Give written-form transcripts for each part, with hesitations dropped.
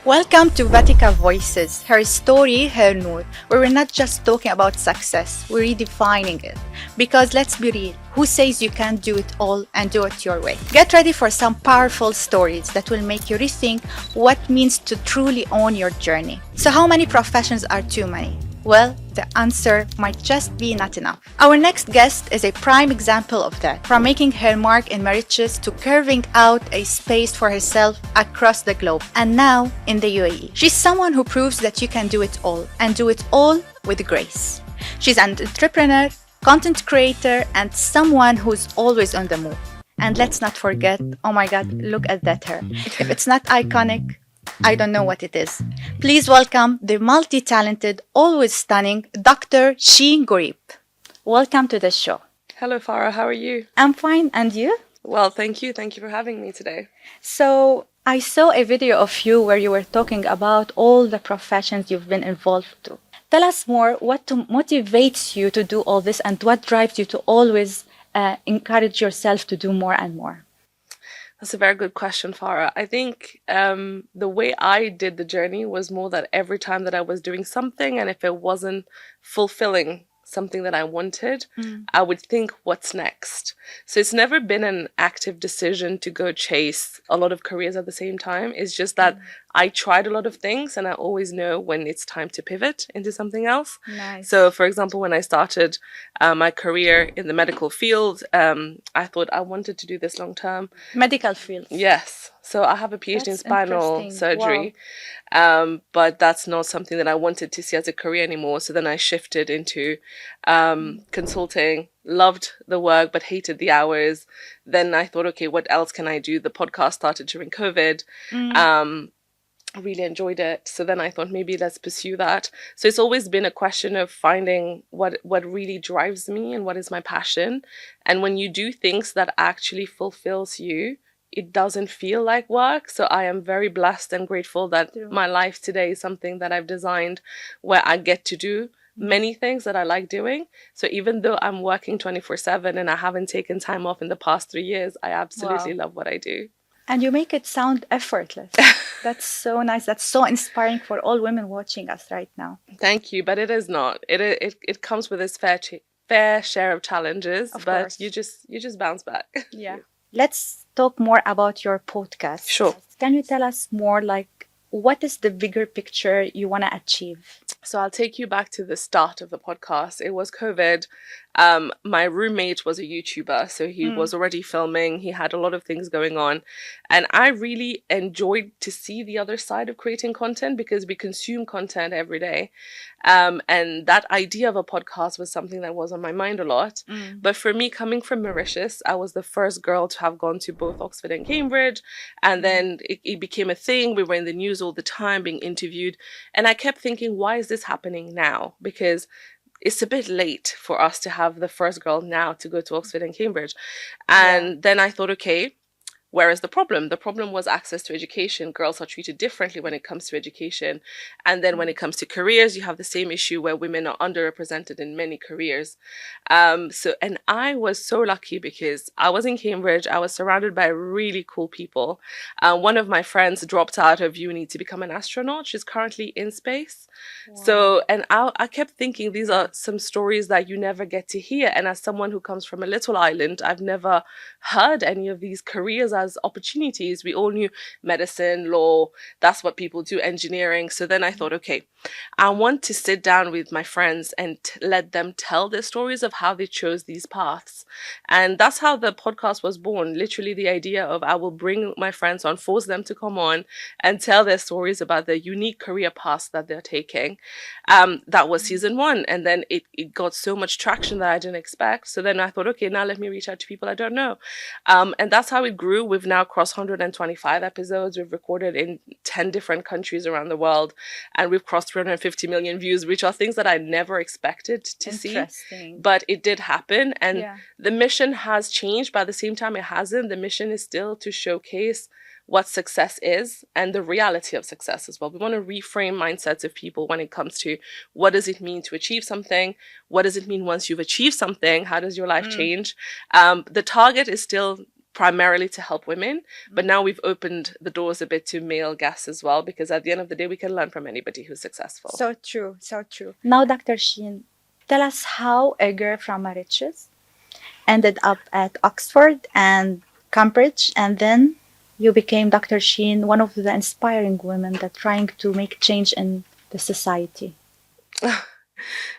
Welcome to Vatika Voices, her story, her Noor, where we're not just talking about success, we're redefining it. Because let's be real, who says you can't do it all and do it your way? Get ready for some powerful stories that will make you rethink what it means to truly own your journey. So how many professions are too many? Well, the answer might just be not enough. Our next guest is a prime example of that, from making her mark in marriages to carving out a space for herself across the globe, and now in the UAE. She's someone who proves that you can do it all, and do it all with grace. She's an entrepreneur, content creator, and someone who's always on the move. And let's not forget, oh my God, look at that hair. If it's not iconic, I don't know what it is. Please welcome the multi-talented, always stunning Dr. Sheen Gurrib. Welcome to the show. Hello, Farah. How are you? I'm fine. And you? Well, thank you. Thank you for having me today. So, I saw a video of you where you were talking about all the professions you've been involved to. Tell us more, what motivates you to do all this and what drives you to always encourage yourself to do more and more? That's a very good question, Farah. I think the way I did the journey was more that every time that I was doing something, and if it wasn't fulfilling something that I wanted, I would think, what's next? So it's never been an active decision to go chase a lot of careers at the same time. It's just that I tried a lot of things and I always know when it's time to pivot into something else. Nice. So, for example, when I started my career in the medical field, I thought I wanted to do this long term. Medical field. Yes. So I have a PhD in That's spinal interesting. surgery, but that's not something that I wanted to see as a career anymore. So then I shifted into consulting, loved the work, but hated the hours. Then I thought, okay, what else can I do? The podcast started during COVID. I really enjoyed it. So then I thought, maybe let's pursue that. So it's always been a question of finding what really drives me and what is my passion. And when you do things that actually fulfills you, it doesn't feel like work. So I am very blessed and grateful that my life today is something that I've designed where I get to do many things that I like doing. So even though I'm working 24/7 and I haven't taken time off in the past 3 years, I absolutely love what I do. And you make it sound effortless. That's so nice. That's so inspiring for all women watching us right now. Thank you, but it is not. It comes with its fair share of challenges, Of but course. you just bounce back. Yeah. Let's talk more about your podcast. Sure. Can you tell us more, like, what is the bigger picture you want to achieve? So I'll take you back to the start of the podcast. It was COVID. My roommate was a YouTuber, so he was already filming. He had a lot of things going on. And I really enjoyed to see the other side of creating content because we consume content every day. And that idea of a podcast was something that was on my mind a lot. But for me, coming from Mauritius, I was the first girl to have gone to both Oxford and Cambridge. And then it became a thing. We were in the news all the time being interviewed. And I kept thinking, why is this happening now? Because it's a bit late for us to have the first girl now to go to Oxford and Cambridge. And then I thought, okay, where is the problem? The problem was access to education. Girls are treated differently when it comes to education. And then when it comes to careers, you have the same issue where women are underrepresented in many careers. And I was so lucky because I was in Cambridge. I was surrounded by really cool people. One of my friends dropped out of uni to become an astronaut. She's currently in space. Wow. So, and I kept thinking these are some stories that you never get to hear. And as someone who comes from a little island, I've never heard any of these careers as opportunities. We all knew medicine, law, that's what people do, engineering. So then I thought, okay, I want to sit down with my friends and let them tell their stories of how they chose these paths. And that's how the podcast was born. Literally the idea of I will bring my friends on, force them to come on and tell their stories about the unique career paths that they're taking. That was season 1. And then it got so much traction that I didn't expect. So then I thought, okay, now let me reach out to people I don't know. And that's how it grew. We've now crossed 125 episodes. We've recorded in 10 different countries around the world. And we've crossed 350 million views, which are things that I never expected to see. But it did happen. And the mission has changed, but at the same time, it hasn't. The mission is still to showcase what success is and the reality of success as well. We want to reframe mindsets of people when it comes to what does it mean to achieve something? What does it mean once you've achieved something? How does your life change? The target is still primarily to help women, but now we've opened the doors a bit to male guests as well, because at the end of the day, we can learn from anybody who's successful. So true, so true. Now, Dr. Sheen, tell us how a girl from Mauritius ended up at Oxford and Cambridge, and then you became Dr. Sheen, one of the inspiring women that trying to make change in the society.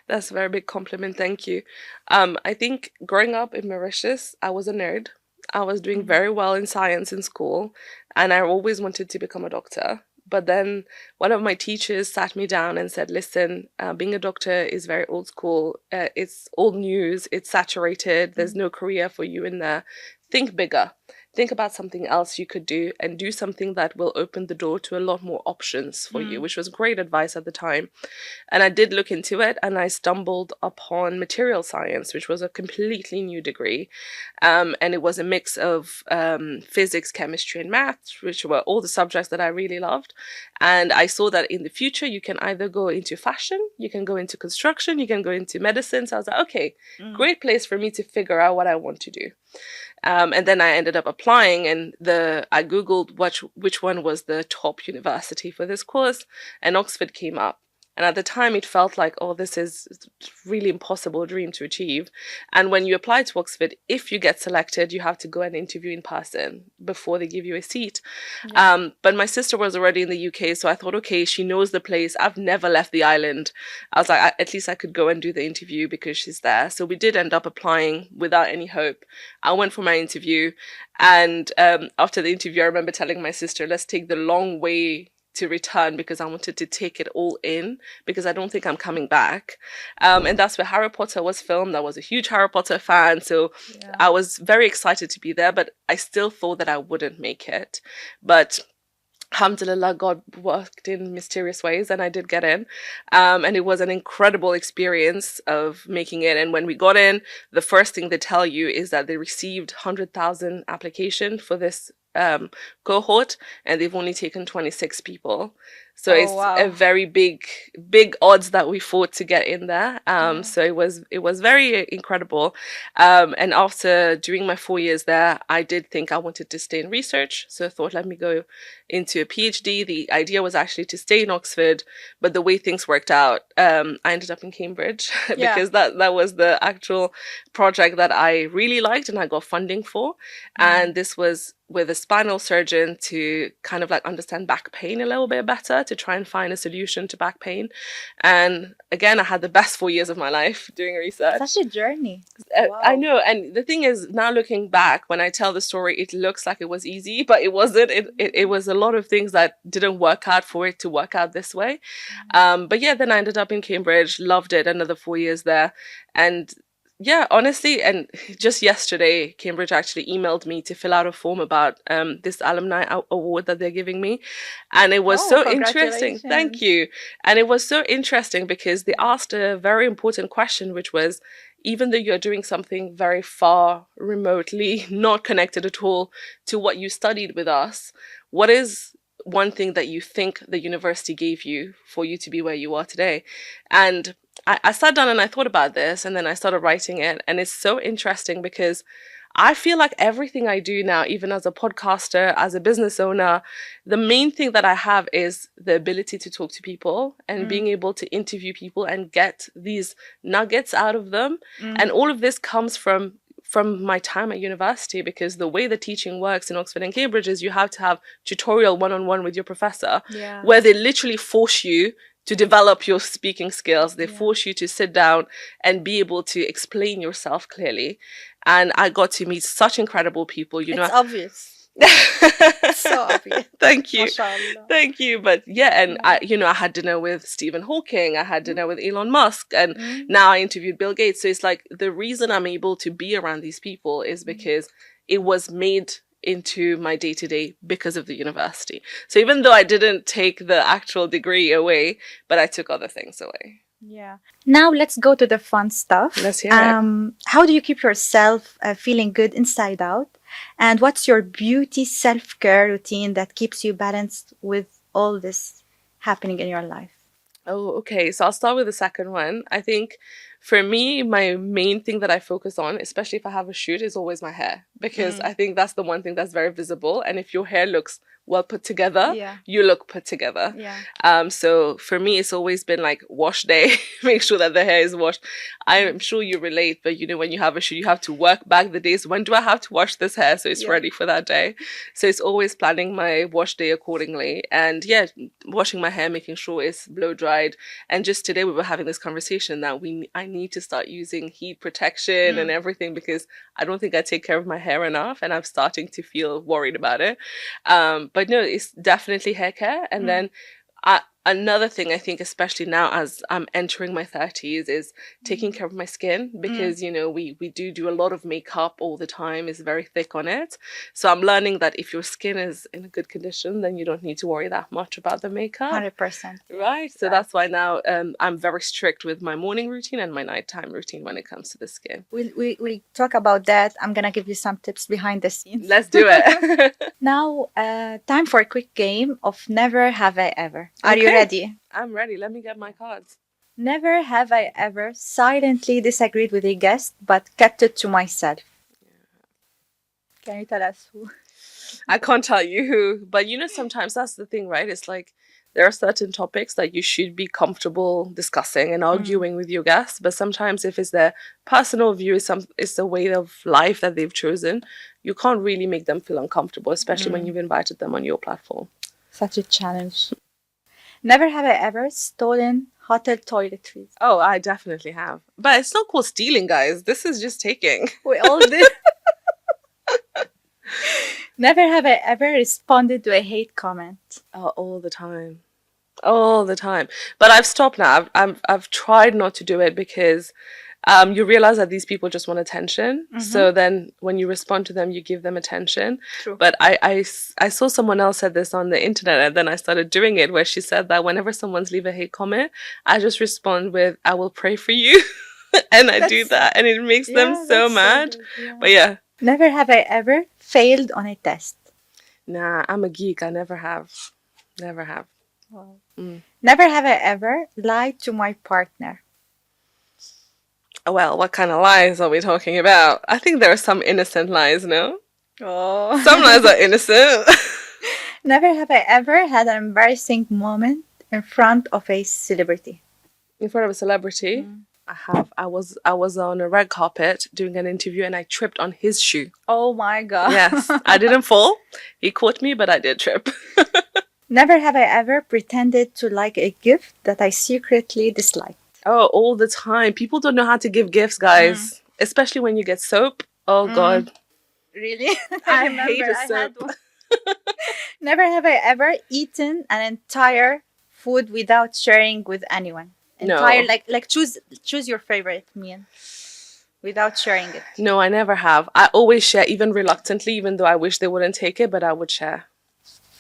That's a very big compliment. Thank you. I think growing up in Mauritius, I was a nerd. I was doing very well in science in school, and I always wanted to become a doctor. But then one of my teachers sat me down and said, listen, being a doctor is very old school. It's old news. It's saturated. There's no career for you in there. Think bigger. Think about something else you could do, and do something that will open the door to a lot more options for you, which was great advice at the time. And I did look into it, and I stumbled upon material science, which was a completely new degree. And it was a mix of physics, chemistry, and maths, which were all the subjects that I really loved. And I saw that in the future, you can either go into fashion, you can go into construction, you can go into medicine. So I was like, okay, great place for me to figure out what I want to do. And then I ended up applying, and I Googled which one was the top university for this course, and Oxford came up. And at the time, it felt like, oh, this is a really impossible dream to achieve. And when you apply to Oxford, if you get selected, you have to go and interview in person before they give you a seat. Yeah. But my sister was already in the UK, so I thought, okay, she knows the place. I've never left the island. I was like, at least I could go and do the interview because she's there. So we did end up applying without any hope. I went for my interview. And after the interview, I remember telling my sister, let's take the long way to return, because I wanted to take it all in, because I don't think I'm coming back. And that's where Harry Potter was filmed. I was a huge Harry Potter fan, so yeah. I was very excited to be there, but I still thought that I wouldn't make it. But alhamdulillah, God worked in mysterious ways, and I did get in. And it was an incredible experience of making it. And when we got in, the first thing they tell you is that they received 100,000 applications for this cohort, and they've only taken 26 people. So it's a very big odds that we fought to get in there. So it was very incredible. And after doing my 4 years there, I did think I wanted to stay in research. So I thought, let me go into a PhD. The idea was actually to stay in Oxford, but the way things worked out, I ended up in Cambridge because that was the actual project that I really liked and I got funding for. And this was with a spinal surgeon to kind of like understand back pain a little bit better, to try and find a solution to back pain. And again, I had the best 4 years of my life doing research. Such a journey. Wow. I know. And the thing is, now looking back, when I tell the story, it looks like it was easy, but it wasn't. It was a lot of things that didn't work out for it to work out this way. But yeah, then I ended up in Cambridge, loved it, another 4 years there. And yeah, honestly, and just yesterday, Cambridge actually emailed me to fill out a form about this alumni award that they're giving me. And it was so interesting. Thank you. And it was so interesting because they asked a very important question, which was, even though you're doing something very far, remotely, not connected at all to what you studied with us, what is one thing that you think the university gave you for you to be where you are today? And I sat down and I thought about this, and then I started writing it. And it's so interesting because I feel like everything I do now, even as a podcaster, as a business owner, the main thing that I have is the ability to talk to people and being able to interview people and get these nuggets out of them. And all of this comes from my time at university, because the way the teaching works in Oxford and Cambridge is you have to have tutorial one-on-one with your professor, where they literally force you to develop your speaking skills. They force you to sit down and be able to explain yourself clearly. And I got to meet such incredible people. You know, it's obvious. So obvious. Thank you. Mashallah. Thank you. But yeah, and I had dinner with Stephen Hawking. I had dinner with Elon Musk, and now I interviewed Bill Gates. So it's like the reason I'm able to be around these people is because it was made into my day-to-day because of the university. So even though I didn't take the actual degree away, but I took other things away. Yeah. Now let's go to the fun stuff. Let's hear it. How do you keep yourself feeling good inside out? And what's your beauty self-care routine that keeps you balanced with all this happening in your life? Oh, okay. So I'll start with the second one. I think For me, my main thing that I focus on, especially if I have a shoot, is always my hair, because I think that's the one thing that's very visible. And if your hair looks well put together, Yeah. you look put together. Yeah. So for me, it's always been like wash day, make sure that the hair is washed. I'm sure you relate, but you know, when you have a shoot, you have to work back the days. When do I have to wash this hair so it's ready for that day? So it's always planning my wash day accordingly. And yeah, washing my hair, making sure it's blow dried. And just today we were having this conversation that I need to start using heat protection and everything, because I don't think I take care of my hair enough, and I'm starting to feel worried about it. But no, it's definitely hair care. And then another thing I think, especially now as I'm entering my 30s, is taking care of my skin, because, you know, we do a lot of makeup all the time. It's very thick on it. So I'm learning that if your skin is in a good condition, then you don't need to worry that much about the makeup. 100%. Right. So that's why now I'm very strict with my morning routine and my nighttime routine when it comes to the skin. We'll talk about that. I'm going to give you some tips behind the scenes. Let's do it. Now, time for a quick game of Never Have I Ever. Are you ready? I'm ready. Let me get my cards. Never have I ever silently disagreed with a guest but kept it to myself. Can you tell us who? I can't tell you who, but you know, sometimes that's the thing, right? It's like there are certain topics that you should be comfortable discussing and arguing with your guests, but sometimes if it's their personal view, it's the way of life that they've chosen, you can't really make them feel uncomfortable, especially when you've invited them on your platform. Such a challenge. Never have I ever stolen hotel toiletries. Oh, I definitely have. But it's not called stealing, guys. This is just taking. We all did. Never have I ever responded to a hate comment. Oh, all the time. All the time. But I've stopped now. I've tried not to do it, because you realize that these people just want attention. So then when you respond to them, you give them attention. True. But I saw someone else said this on the internet, and then I started doing it, where she said that whenever someone's leave a hate comment, I just respond with, I will pray for you. And I do that, and it makes them so mad. But yeah. Never have I ever failed on a test. Nah, I'm a geek. I never have. Never have. Wow. Never have I ever lied to my partner. Well, what kind of lies are we talking about? I think there are some innocent lies, no? Oh. Some lies are innocent. Never have I ever had an embarrassing moment in front of a celebrity. In front of a celebrity? I have. I was on a red carpet doing an interview, and I tripped on his shoe. Oh my God. Yes. I didn't fall. He caught me, but I did trip. Never have I ever pretended to like a gift that I secretly disliked. Oh, all the time. People don't know how to give gifts, guys. Especially when you get soap. Oh, God. Really? I hate a soap. Never have I ever eaten an entire food without sharing with anyone. Entire, No. like choose your favorite meal without sharing it. No, I never have. I always share, even reluctantly, even though I wish they wouldn't take it, but I would share.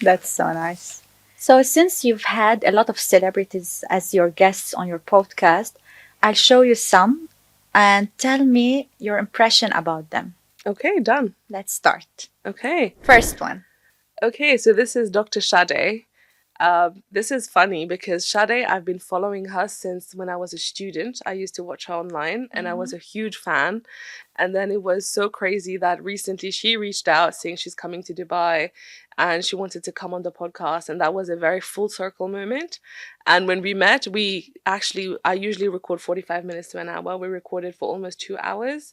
That's so nice. So since you've had a lot of celebrities as your guests on your podcast, I'll show you some and tell me your impression about them. Okay, done. Let's start. Okay. First one. Okay, so this is Dr. Sade. This is funny because Sade, I've been following her since when I was a student. I used to watch her online, and I was a huge fan. And then it was so crazy that recently she reached out saying she's coming to Dubai and she wanted to come on the podcast. And that was a very full circle moment. And when we met, I usually record 45 minutes to an hour. We recorded for almost 2 hours.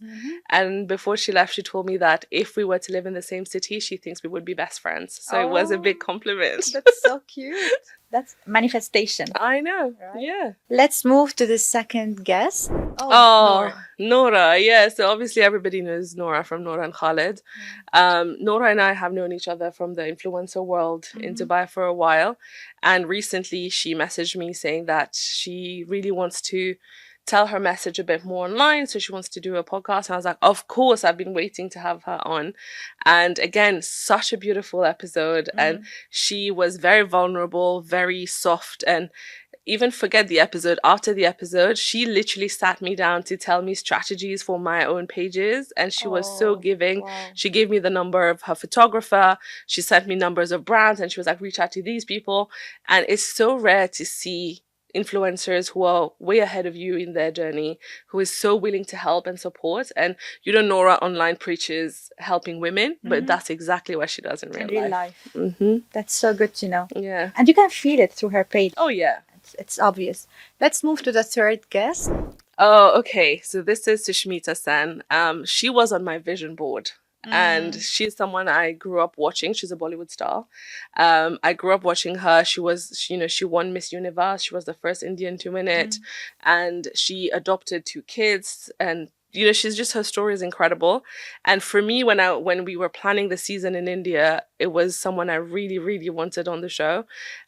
And before she left, she told me that if we were to live in the same city, she thinks we would be best friends. So it was a big compliment. That's so cute. That's manifestation. I know. Right? Yeah. Let's move to the second guest. Oh, Noora. Yeah. So obviously everybody knows Noora from Noora and Khalid. Noora and I have known each other from the influencer world in Dubai for a while. And recently she messaged me saying that she really wants to tell her message a bit more online. So she wants to do a podcast. And I was like, of course, I've been waiting to have her on. And again, such a beautiful episode. And she was very vulnerable, very soft, and even forget the episode. After the episode, she literally sat me down to tell me strategies for my own pages. And she was so giving. Wow. She gave me the number of her photographer. She sent me numbers of brands and she was like, reach out to these people. And it's so rare to see influencers who are way ahead of you in their journey, who is so willing to help and support. And Nora online preaches helping women, but that's exactly what she does in real life. That's so good to know. Yeah. And you can feel it through her page. Oh, yeah. It's obvious. Let's move to the third guest. Oh, okay. So this is Sushmita Sen. She was on my vision board. And she's someone I grew up watching. She's a Bollywood star. I grew up watching her. She won Miss Universe. She was the first Indian to win it. And she adopted 2 kids. And she's just, her story is incredible. And for me, when we were planning the season in India, it was someone I really, really wanted on the show.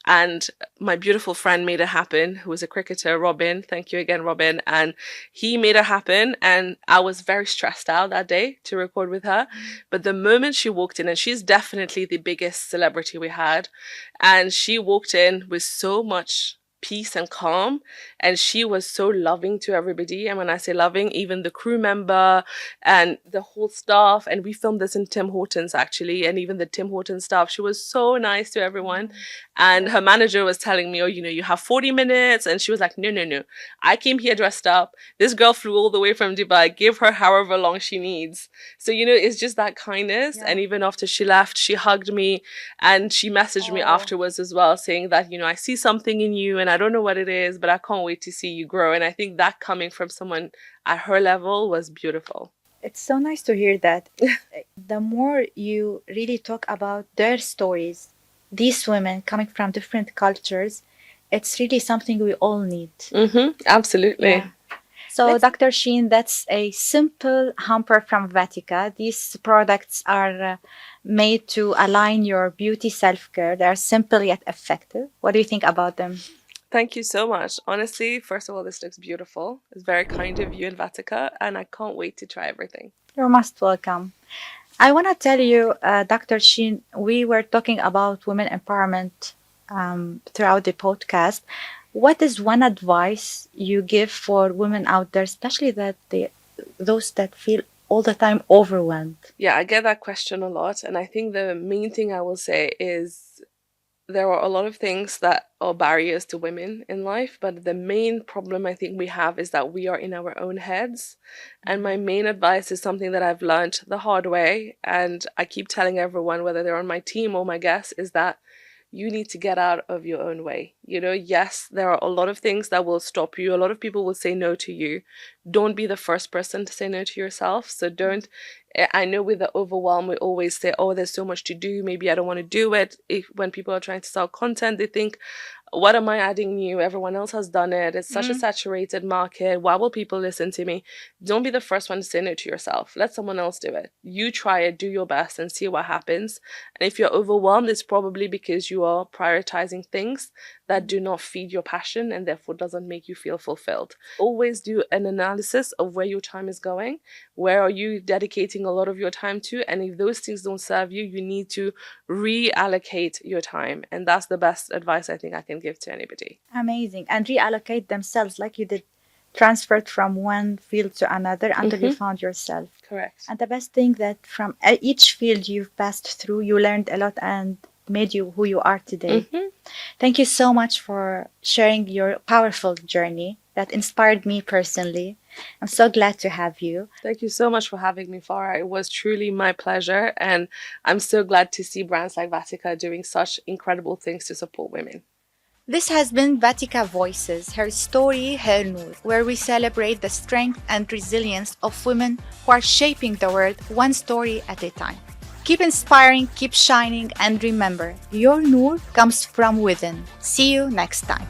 And my beautiful friend made it happen, who was a cricketer, Robin. Thank you again, Robin. And he made it happen. And I was very stressed out that day to record with her. But the moment she walked in, and she's definitely the biggest celebrity we had, and she walked in with so much peace and calm, and she was so loving to everybody. And when I say loving, even the crew member and the whole staff, and we filmed this in Tim Hortons actually, and even the Tim Hortons staff, she was so nice to everyone. And her manager was telling me, oh, you have 40 minutes. And she was like, no, I came here dressed up. This girl flew all the way from Dubai. Give her however long she needs. So it's just that kindness. And even after she left, she hugged me, and she messaged me afterwards as well, saying that I see something in you, and I don't know what it is, but I can't wait to see you grow. And I think that coming from someone at her level was beautiful. It's so nice to hear that. The more you really talk about their stories, these women coming from different cultures, it's really something we all need. Absolutely. Yeah. So, Dr. Sheen, that's a simple hamper from Vatika. These products are made to align your beauty self-care. They are simple yet effective. What do you think about them? Thank you so much. Honestly, first of all, this looks beautiful. It's very kind of you and Vatika, and I can't wait to try everything. You're most welcome. I want to tell you, Dr. Sheen, we were talking about women empowerment throughout the podcast. What is one advice you give for women out there, especially those that feel all the time overwhelmed? Yeah, I get that question a lot. And I think the main thing I will say is there are a lot of things that are barriers to women in life, but the main problem I think we have is that we are in our own heads. And my main advice is something that I've learned the hard way, and I keep telling everyone, whether they're on my team or my guests, is that you need to get out of your own way. Yes, there are a lot of things that will stop you. A lot of people will say no to you. Don't be the first person to say no to yourself. So I know with the overwhelm, we always say, oh, there's so much to do. Maybe I don't want to do it. When people are trying to sell content, they think, what am I adding new? Everyone else has done it. It's such a saturated market. Why will people listen to me? Don't be the first one to say no to yourself. Let someone else do it. You try it, do your best, and see what happens. And if you're overwhelmed, it's probably because you are prioritizing things that do not feed your passion and therefore doesn't make you feel fulfilled. Always do an analysis of where your time is going. Where are you dedicating a lot of your time to? And if those things don't serve you, you need to reallocate your time. And that's the best advice I think I can give to anybody. Amazing. And reallocate themselves like you did. Transferred from one field to another until you found yourself. Correct. And the best thing that from each field you've passed through, you learned a lot and made you who you are today. Thank you so much for sharing your powerful journey that inspired me personally. I'm so glad to have you. Thank you so much for having me, Farah. It was truly my pleasure. And I'm so glad to see brands like Vatika doing such incredible things to support women. This has been Vatika Voices, her story, her Noor, where we celebrate the strength and resilience of women who are shaping the world one story at a time. Keep inspiring, keep shining, and remember, your Noor comes from within. See you next time.